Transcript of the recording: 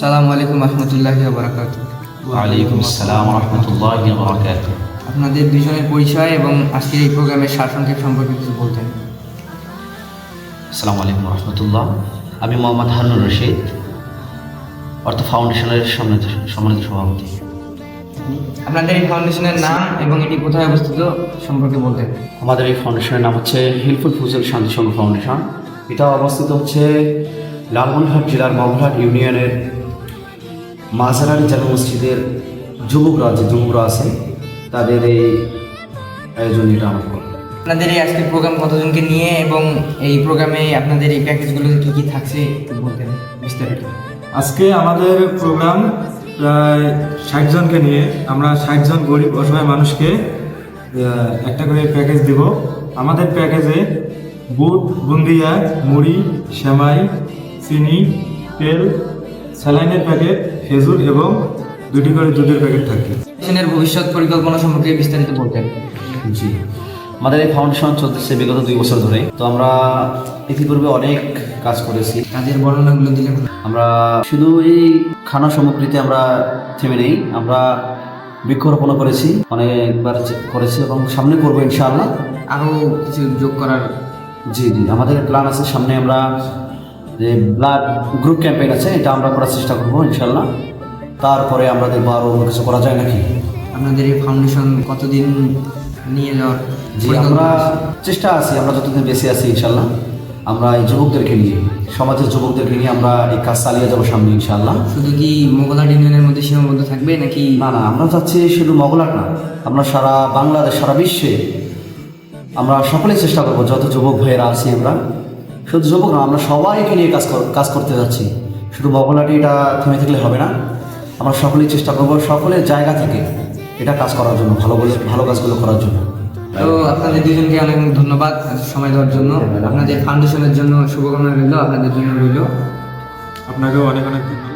আসসালামু আলাইকুম রহমতুল্লাহি ওয়া বারাকাতুহু। ওয়ালাইকুম আসসালাম রহমতুল্লাহি ওয়া বারাকাতুহু। আপনাদের দুজনের পরিচয় এবং আজকের এই প্রোগ্রামের সারসংক্ষেপ সম্পর্কে কিছু বলতেন। আসসালামু আলাইকুম রহমতুল্লাহ। আমি মোহাম্মদ হারুনুর রশিদ, অর্থ ফাউন্ডেশনের সম্মানিত সভাপতি। আপনাদের এই ফাউন্ডেশনের নাম এবং এটি কোথায় অবস্থিত সম্পর্কে বলতেন। আমাদের এই ফাউন্ডেশনের নাম হচ্ছে হিলফুল ফুজল শান্তি সংঘ ফাউন্ডেশন। এটা অবস্থিত হচ্ছে লালমনিরহাট জেলার মগলহাট ইউনিয়নের মাজারারি জামে মসজিদের যুবকরা আছে, তাদের এই আয়োজন এটা আমার করে। আপনাদের এই আজকের প্রোগ্রাম কতজনকে নিয়ে এবং এই প্রোগ্রামে আপনাদের এই প্যাকেজগুলোতে কী কী থাকছে একটু বলতেন বিস্তারিত। আজকে আমাদের প্রোগ্রাম প্রায় 60 জনকে নিয়ে, আমরা 60 জন গরিব অসহায় মানুষকে একটা করে প্যাকেজ দিব। আমাদের প্যাকেজে বুট, বুন্দিয়া, মুড়ি, সেমাই, চিনি, তেল, স্যালাইনের প্যাকেট, খেজুর এবং 2টি করে দুধের প্যাকেট থাকে। ফাউন্ডেশনের ভবিষ্যৎ পরিকল্পনা সম্পর্কে বিস্তারিত বলতেন। জি, আমাদের এই ফাউন্ডেশন চলতেছে বিগত 2 বছর ধরে। তো আমরা ইতিপূর্বে অনেক কাজ করেছি। কাজের বর্ণনাগুলো দিলেন। আমরা শুধু এই খানা সামগ্রীতে আমরা থেমে নেই, আমরা বৃক্ষরোপণ করেছি, অনেকবার করেছি এবং সামনে করবো ইনশাআল্লাহ। আরও কিছু যোগ করার। জি, আমাদের প্ল্যান আছে, সামনে আমরা যে ব্লাড গ্রুপ ক্যাম্পেইন আছে, এটা আমরা করার চেষ্টা করবো ইনশাআল্লাহ। তারপরে আমরা দেখবো আরও অন্য কিছু করা যায় নাকি। আপনাদের এই ফাউন্ডেশন কতদিন নিয়ে যাওয়ার জি, আমরা চেষ্টা আছি, আমরা যতদিন বেঁচে আছি ইনশাআল্লাহ আমরা এই যুবকদেরকে নিয়ে, সমাজের যুবকদেরকে নিয়ে আমরা এই কাজ চালিয়ে যাবো সামনে ইনশাআল্লাহ। শুধু কি মোগলহাট ইউনিয়নের মধ্যে সীমাবদ্ধ থাকবে নাকি? না, আমরা চাচ্ছি শুধু মগলহাট না, আমরা সারা বাংলাদেশ, সারা বিশ্বে আমরা সকলেই চেষ্টা করবো। যত যুবক ভাইয়েরা আছি, আমরা শুধু যুবক না, আমরা সবাইকে নিয়ে কাজ করতে যাচ্ছি। শুধু মগলহাটে এটা থেমে থাকলে হবে না, আমরা সকলেই চেষ্টা করবো সকলের জায়গা থেকে এটা কাজ করার জন্য, ভালো কাজগুলো করার জন্য। তো আপনাদের দুজনকে অনেক ধন্যবাদ সময় দেওয়ার জন্য। আপনাদের ফাউন্ডেশনের জন্য শুভকামনা রইল, আপনাদের জন্য রইল। আপনাকেও অনেক অনেক ধন্যবাদ।